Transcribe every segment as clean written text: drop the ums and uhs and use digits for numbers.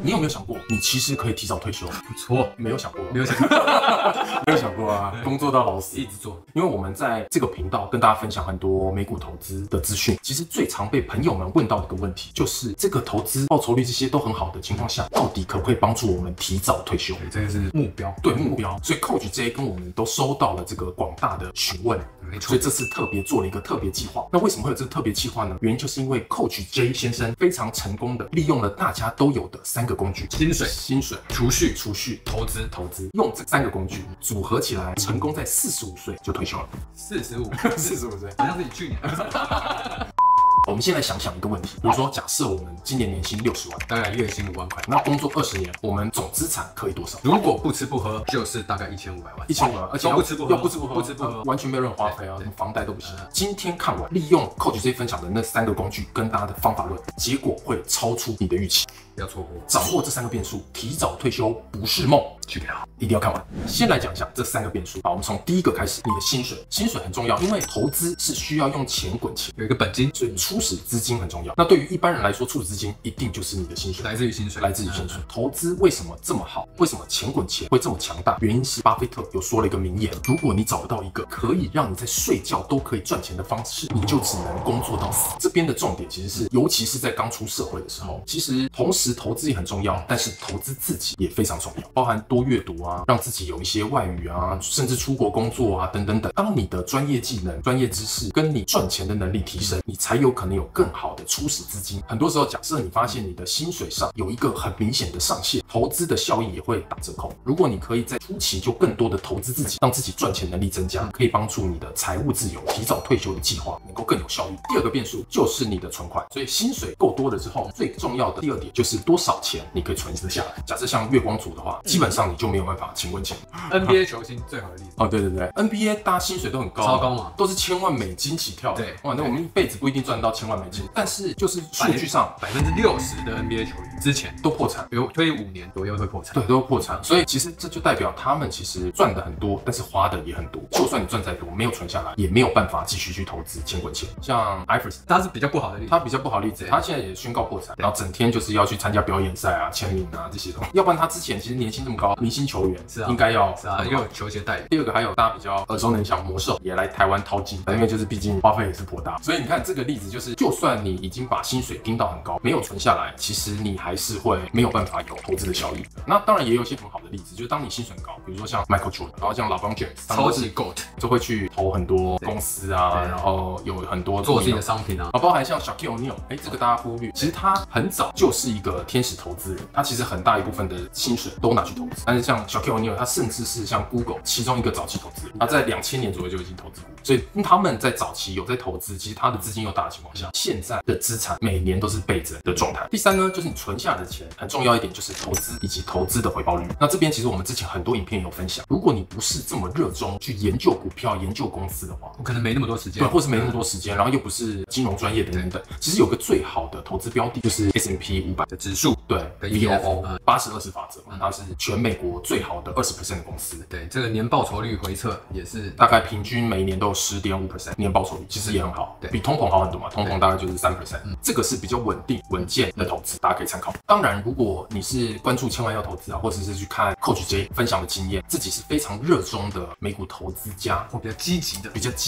你有没有想过，你其实可以提早退休？不错，没有想过，没有想过，没有想过啊，工作到老死，一直做。因为我们在这个频道跟大家分享很多美股投资的资讯，其实最常被朋友们问到的一个问题，就是这个投资报酬率这些都很好的情况下，到底可不可以帮助我们提早退休？这个是目标，对目标。所以 Coach J 跟我们都收到了这个广大的询问，没错。所以这次特别做了一个特别计划。那为什么会有这个特别计划呢？原因就是因为 Coach J 先生非常成功的利用了大家都有的3个工具：薪水、储蓄、投资，用这3个工具组合起来，成功在45岁就退休了。45岁，好像是你去年。我们现在想想一个问题，比如说，假设我们今年年薪60万，大概月薪5万块，那工作20年，我们总资产可以多少？如果不吃不喝，就是大概1500万。1500万，而且不吃不喝，不吃不喝，完全没有任何花费啊，什么房贷都不行。今天看完，利用 Coach J 分享的那3个工具跟大家的方法论，结果会超出你的预期。不要错过，掌握这3个变数，提早退休不是梦。去给他，一定要看完。先来讲一下这3个变数。好，我们从第一个开始，你的薪水，薪水很重要，因为投资是需要用钱滚钱，有一个本金，所以初始资金很重要。那对于一般人来说，初始资金一定就是你的薪水，来自于薪水。投资为什么这么好？为什么钱滚钱会这么强大？原因是巴菲特有说了一个名言：如果你找不到一个可以让你在睡觉都可以赚钱的方式，你就只能工作到死。这边的重点其实是，尤其是在刚出社会的时候，其实同时投资也很重要，但是投资自己也非常重要，包含多阅读啊，让自己有一些外语啊，甚至出国工作啊，等等等。当你的专业技能、专业知识跟你赚钱的能力提升，你才有可能有更好的初始资金。很多时候，假设你发现你的薪水上有一个很明显的上限，投资的效益也会打折扣。如果你可以在初期就更多的投资自己，让自己赚钱能力增加，可以帮助你的财务自由、提早退休的计划能够更有效率。第二个变数就是你的存款，所以薪水够多了之后，最重要的第2点就是多少钱你可以存得下来。假设像月光族的话，基本上你就没有办法钱滚钱。NBA 球星最好的例子哦，对 NBA 大家薪水都很高，超高嘛，都是1000万美金起跳。对，哇，那我们一辈子不一定赚到1000万美金，但是就是数据上60%的 NBA 球员之前都破产，比如推5年左右会破产，对，都会破产。所以其实这就代表他们其实赚的很多，但是花的也很多。就算你赚再多，没有存下来，也没有办法继续去投资钱滚钱。像艾弗森，他是比较不好的例子，他现在也宣告破产，然后整天就是要去参加表演赛啊、签名啊这些东西。要不然他之前其实年薪这么高，明星球员是啊，应该要是啊，又有球鞋代言。第2个还有大家比较耳熟能详，魔兽也来台湾掏金，因为就是毕竟花费也是颇大，所以你看这个例子就是，就算你已经把薪水盯到很高，没有存下来，其实你还是会没有办法有投资的效益。那当然也有一些很好的例子，就是当你薪水很高，比如说像 Michael Jordan， 然后像LeBron James， 超级 GOAT， 就会去投很多公司啊，然后有很多做自己的商品啊，包含像 Shaquille O'Neal， 这个大家忽略，其实他很早就是一个天使投资人，他其实很大一部分的薪水都拿去投资。但是像 Shaquille O'Neal， 他甚至是像 Google 其中一个早期投资人，他在2000年左右就已经投资过，所以他们在早期有在投资，其实他的资金又大的情况下，现在的资产每年都是倍增的状态。第3呢，就是你存下的钱很重要一点，就是投资以及投资的回报率。那这边其实我们之前很多影片有分享，如果你不是这么热衷去研究股票、研究公司的话，我可能没那么多时间，对，或是没那么多时间，然后又不是金融专业的等等，其实有个最好的投资标的就是 S&P 500的指数，对 VOO 80-20法则嘛，它是全美国最好的20% 的公司。对，这个年报酬率回测也是大概平均每年都有10.5% 年报酬率，其实也很好，比通膨好很多嘛，通膨大概就是3%，这个是比较稳定稳健的投资，大家可以参考。当然，如果你是关注千万要投资啊，或者是去看 Coach J 分享的经验，自己是非常热衷的美股投资家，或比较积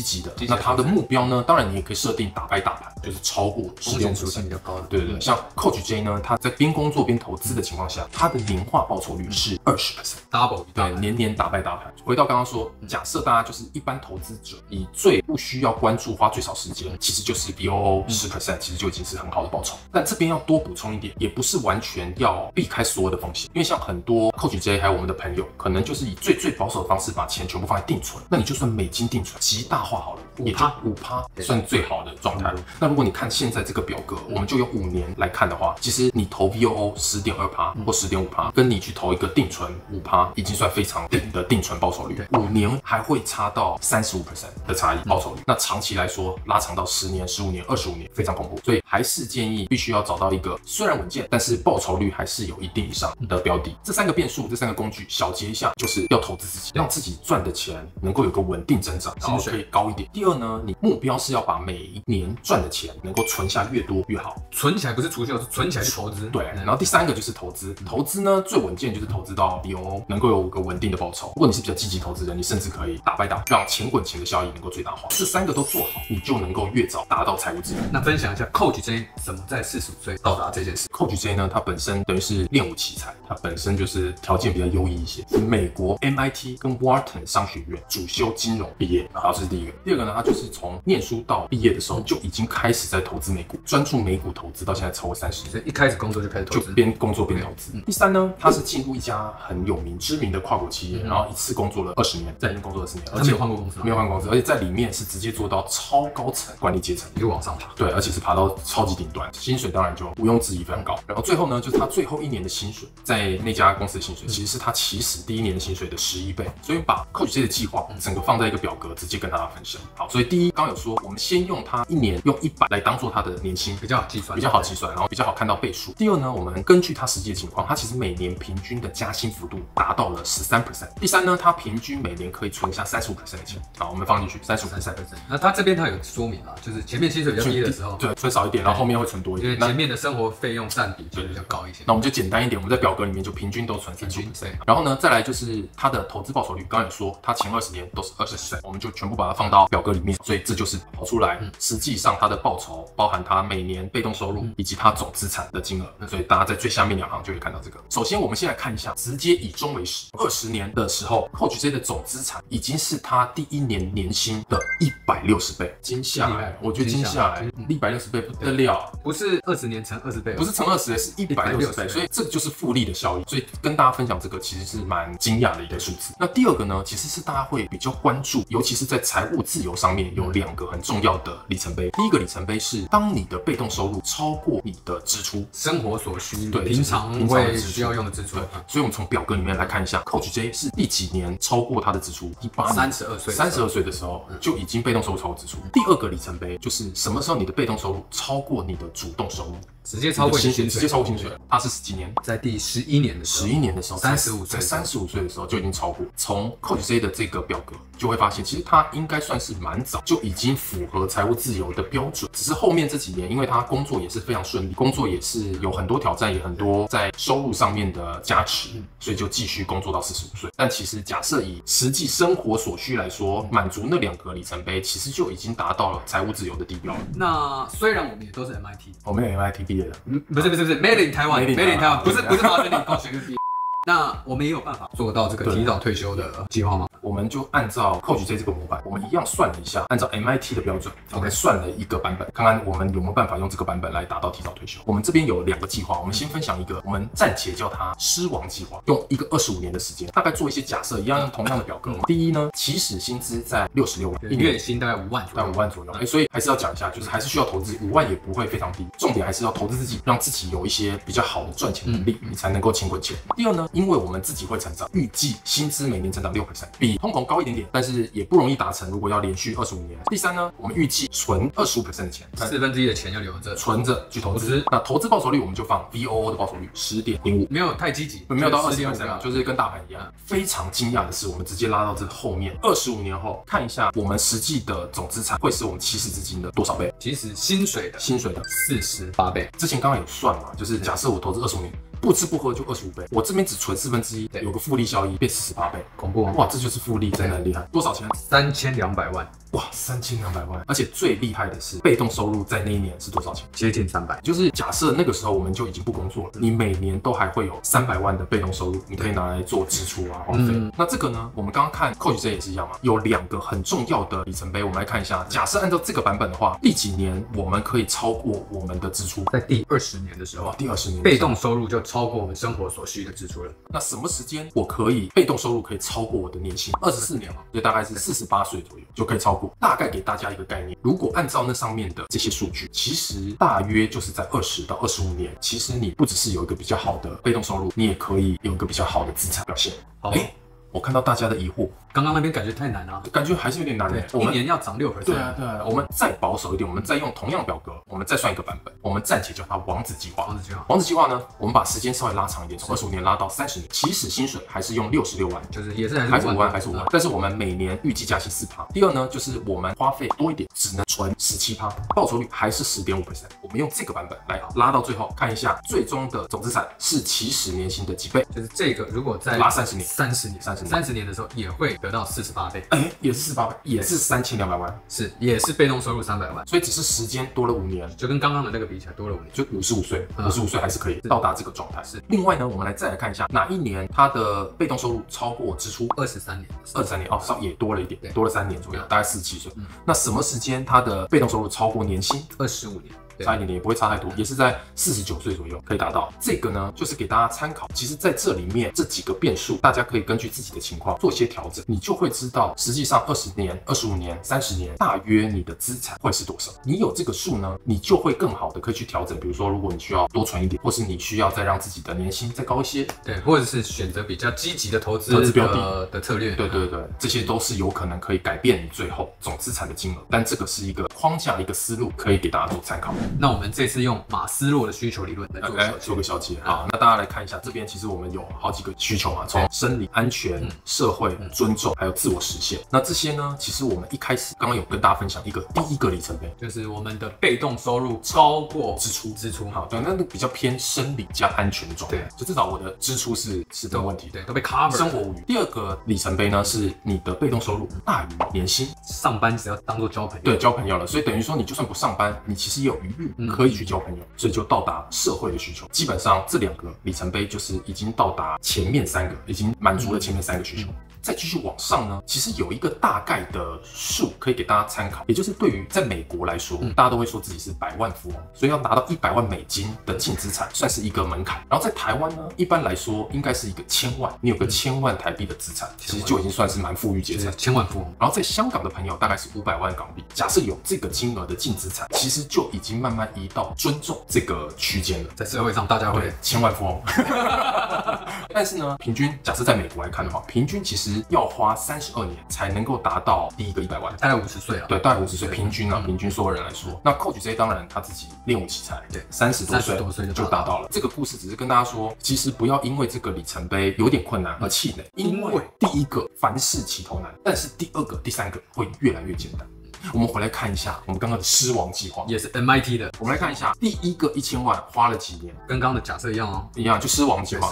极的，那他的目标呢，当然你也可以设定打败大盘，就是超过15%比较高的。对，像 Coach J 呢，他在边工作边投资的情况下，他的年化报酬率是20%， 对，年打败大盘。回到刚刚说，假设大家就是一般投资者，你最不需要关注、花最少时间，其实就是 VOO 10%，其实就已经是很好的报酬。但这边要多补充一点，也不是完全要避开所有的风险，因为像很多 Coach J 还有我们的朋友，可能就是以最保守的方式把钱全部放在定存。那你就算美金定存，极大化好了，5%算最好的状态。那如果你看现在这个表格，我们就用5年来看的话，其实你投 VOO 10.2% 或10.5%，跟你去投一个定存5%，已经算非常顶的定存报酬率。5年还会差到35% 的差异报酬率。那长期来说，拉长到10年、15年、25年，非常恐怖。所以还是建议必须要找到一个虽然稳健，但是报酬率还是有一定以上的标的。这3个变数，这3个工具，小结一下，就是要投资自己，让自己赚的钱能够有个稳定增长，然后可以高一点。第2二呢，你目标是要把每一年赚的钱能够存下越多越好，存起来不是储蓄，是存起来去投资。对，然后第三个就是投资，投资呢最稳健就是投资到 BOO 能够有个稳定的报酬。如果你是比较积极投资人，你甚至可以打败打，让钱滚钱的效益能够最大化。这三个都做好，你就能够越早达到财务自由。那分享一下 Coach J 怎么在45岁到达这件事。Coach J 呢，他本身等于是练武奇才，他本身就是条件比较优异一些，是美国 MIT 跟 Wharton 商学院主修金融毕业。好，这是第一个。第二个呢，他就是从念书到毕业的时候就已经开始在投资美股，专注美股投资，到现在超过30年。所以一开始工作就开始投资，就边工作边投资。第三呢，他是进入一家很有名、知名的跨国企业，然后一次工作了20年，在里面工作20年，他没有换过公司吗？没有换过公司，而且在里面是直接做到超高层管理阶层，一路往上爬。对，而且是爬到超级顶端，薪水当然就毋庸置疑非常高。然后最后呢，就是他最后1年的薪水，在那家公司的薪水，其实是他起始第1年的薪水的11倍。所以把 Coach J 的计划整个放在一个表格，直接跟大家分享。好，所以第一，刚有说，我们先用他1年用100来当做他的年薪，比较好计算，比较好计算，然后比较好看到倍数。第二呢，我们根据他实际的情况，他其实每年平均的加薪幅度达到了13%。第三呢，他平均每年可以存下35%的钱。好，我们放进去35%。那他这边他有说明啊，就是前面薪水比较低的时候，对，存少一点，然后后面会存多一点，因为前面的生活费用占比就比较高一些。那我们就简单一点，我们在表格里面就平均都存35%。然后呢，再来就是他的投资报酬率，刚刚有说他前20年都是20%，我们就全部把它放到表格里面，所以这就是跑出来，实际上他的报酬包含他每年被动收入以及他总资产的金额，所以大家在最下面2行就会看到这个。首先，我们先来看一下，直接以终为始，20年的时候 ，Coach J 的总资产已经是他第1年年薪的160倍，惊下来，我觉得惊下来，160倍不得了，不是20年乘20倍，不是乘20倍，是160倍，所以这个就是复利的效益。所以跟大家分享这个其实是蛮惊讶的一个数字。那第二个呢，其实是大家会比较关注，尤其是在财务自由上面有2个很重要的里程碑。第一个里程碑是，当你的被动收入超过你的支出，生活所需，对，平常会需要用的支出。对，所以我们从表格里面来看一下 ，Coach J 是第几年超过他的支出？第8年，32岁的时候就已经被动收入超过支出。第二个里程碑就是什么时候你的被动收入超过你的主动收入？直接超过薪水，直接超过薪水。他是几年？在第11年的时候，11年的时候，35岁，在35岁的时候就已经超过。从 Coach J 的这个表格就会发现，其实他应该算是蛮早就已经符合财务自由的标准。只是后面这几年，因为他工作也是非常顺利，工作也是有很多挑战，也很多在收入上面的加持，所以就继续工作到45岁。但其实假设以实际生活所需来说，满足那2个里程碑，其实就已经达到了财务自由的地标了。那虽然我们也都是 MIT， 我们有 MIT 毕业的，不是 Made in Taiwan，Made in Taiwan， 不是麻省理工学院毕业。那我们也有办法做到这个提早退休的计划吗？我们就按照 Coach J 这个模板，我们一样算了一下，按照 MIT 的标准，我们算了一个版本，看看我们有没有办法用这个版本来达到提早退休。我们这边有2个计划，我们先分享一个，我们暂且叫它狮王计划，用一个25年的时间，大概做一些假设，一样用同样的表格。第一呢，起始薪资在66万，月薪大概5万左右，大概5万左右。所以还是要讲一下，就是还是需要投资，5万也不会非常低，重点还是要投资自己，让自己有一些比较好的赚钱能力，你才能够钱滚钱。第二呢，因为我们自己会成长，预计薪资每年成长6%，比通膨高一点点，但是也不容易达成。如果要连续25年，第三呢，我们预计存25%的钱，1/4的钱要留着，存着去投资。那投资报酬率我们就放 VOO 的报酬率10.05，没有太积极，没有到20%啊，就是跟大盘一样。非常惊讶的是，我们直接拉到这后面，25年后看一下我们实际的总资产会是我们起始资金的多少倍？其实薪水的48倍。之前刚刚有算嘛，就是假设我投资25年。不吃不喝就25倍，我这边只存1/4，有个复利效益变48倍，恐怖！哇，这就是复利，真的很厉害。多少钱？3200万。哇，3200万！而且最厉害的是，被动收入在那一年是多少钱？接近300。就是假设那个时候我们就已经不工作了，你每年都还会有300万的被动收入，你可以拿来做支出啊、花费。那这个呢，我们刚刚看 Coach J 也是一样嘛，有2个很重要的里程碑，我们来看一下。假设按照这个版本的话，第几年我们可以超过我们的支出？在第20年的时候，第20年被动收入就超过我们生活所需的支出了。那什么时间我可以被动收入可以超过我的年薪？24年嘛，所以大概是48岁左右就可以超过。大概给大家一个概念，如果按照那上面的这些数据，其实大约就是在20到25年，其实你不只是有一个比较好的被动收入，你也可以有一个比较好的资产表现。我看到大家的疑惑，刚刚那边感觉太难了，感觉还是有点难。对，一年要涨6%。对啊，对啊，我们再保守一点，我们再用同样表格，我们再算一个版本，我们暂且叫它王子计划。王子计划呢，我们把时间稍微拉长一点，从25年拉到30年，起始薪水还是用66万，就是也是还是5万，但是我们每年预计加息4%。第二呢，就是我们花费多一点，只能存17%，报酬率还是10.5%。我们用这个版本来拉到最后，看一下最终的总资产是起始年薪的几倍。就是这个如果在拉30年，30年的时候也会得到48倍，也是48倍，也是3200万，也是被动收入300万，所以只是时间多了5年，就跟刚刚的那个比起来多了5年，就55岁，55岁还是可以到达这个状态。是。另外呢，我们再来看一下哪一年它的被动收入超过支出，23年哦，稍也多了一点，多了3年左右，大概47岁。那什么时间它的被动收入超过年薪？25年。差一点点也不会差太多，也是在49岁左右可以达到。这个呢，就是给大家参考。其实在这里面这几个变数，大家可以根据自己的情况做一些调整，你就会知道实际上20年、25年、30年大约你的资产会是多少。你有这个数呢，你就会更好的可以去调整。比如说，如果你需要多存一点，或是你需要再让自己的年薪再高一些，对，或者是选择比较积极的投资标的的策略，对，这些都是有可能可以改变你最后总资产的金额。但这个是一个框架、一个思路，可以给大家做参考。那我们这次用马斯洛的需求理论来做个小结。好，那大家来看一下，这边其实我们有好几个需求嘛，从生理、安全、社会、尊重，还有自我实现。那这些呢，其实我们一开始刚刚有跟大家分享第一个里程碑，就是我们的被动收入超过支出。好，对，那比较偏生理加安全的状态，就至少我的支出是没问题的，对，都被 cover， 生活无虞。第二个里程碑呢，是你的被动收入大于年薪，上班只要当做交朋友，对，交朋友了，所以等于说你就算不上班，你其实也有余裕可以去交朋友，所以就到达社会的需求。基本上这2个里程碑就是已经到达前面3个，已经满足了前面3个需求。再继续往上呢，其实有一个大概的数可以给大家参考，也就是对于在美国来说，大家都会说自己是100万富翁，所以要拿到100万美金的净资产算是一个门槛。然后在台湾呢，一般来说应该是一个1000万，你有个1000万台币的资产，其实就已经算是蛮富裕阶层，1000万富翁。然后在香港的朋友大概是500万港币，假设有这个金额的净资产，其实就已经慢慢移到尊重这个区间了。在社会上，大家会1000万富翁。但是呢，平均假设在美国来看的话，平均其实要花32年才能够达到第一个100万，大概50岁了。对，大概50岁平均啊，平均所有人来说。那 Coach J 当然他自己练武奇才，对，30多岁就达到了。这个故事只是跟大家说，其实不要因为这个里程碑有点困难而气馁，因为第一个凡事起头难，但是第2个、第3个会越来越简单。我们回来看一下我们刚刚的狮王计划，也是 MIT 的。我们来看一下第一个1000万花了几年，跟刚刚的假设一样哦，一样就狮王计划。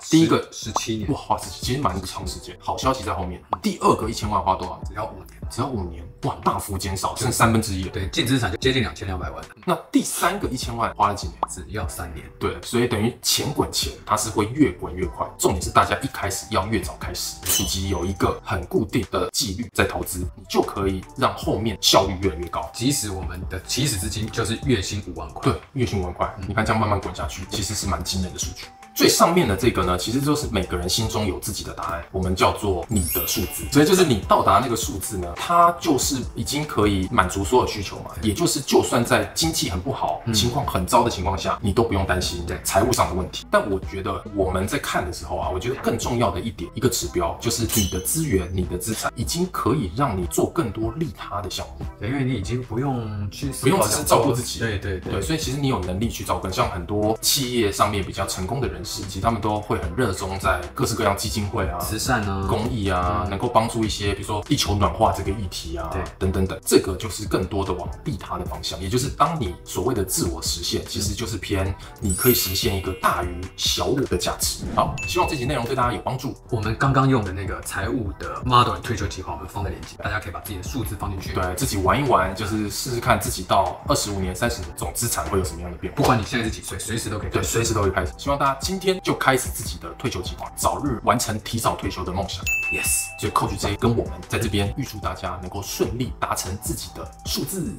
第一个17年，哇，花其实蛮长时间。好消息在后面，第2个1000万花多少？只要5年，只要5年，哇，大幅减少，剩1/3了。对，净资产就接近2200万。那第3个1000万花了几年？只要3年。对，所以等于钱滚钱，它是会越滚越快。重点是大家一开始要越早开始，以及有一个很固定的纪律在投资，你就可以让后面效率越来越高。即使我们的起始资金就是月薪5万块，对，月薪5万块，你看这样慢慢滚下去，其实是蛮惊人的数据。最上面的这个呢，其实就是每个人心中有自己的答案，我们叫做你的数字。所以就是你到达那个数字呢，它就是已经可以满足所有需求嘛。也就是就算在经济很不好、情况很糟的情况下，你都不用担心财务上的问题。但我觉得我们在看的时候啊，我觉得更重要的一个指标就是你的资源、你的资产已经可以让你做更多利他的项目。因为你已经不用只是照顾自己。对，所以其实你有能力去照顾，像很多企业上面比较成功的人士，其实他们都会很热衷在各式各样基金会啊、慈善啊、公益啊，能够帮助一些，比如说地球暖化这个议题啊，等等等，这个就是更多的往利他的方向，也就是当你所谓的自我实现，其实就是偏你可以实现一个大于小我的价值。好，希望这集内容对大家有帮助。我们刚刚用的那个财务的 model 退休计划，我们放在链接，大家可以把自己的数字放进去，对自己玩一玩，就是试试看自己到25年、30年总资产会有什么样的变化。不管你现在是几岁，随时都可以，对，随时都会开始。希望大家今天就开始自己的退休计划，早日完成提早退休的梦想。Yes， 所以 Coach J 跟我们在这边预祝大家能够顺利达成自己的数字。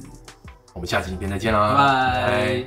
我们下集影片再见啦，拜拜。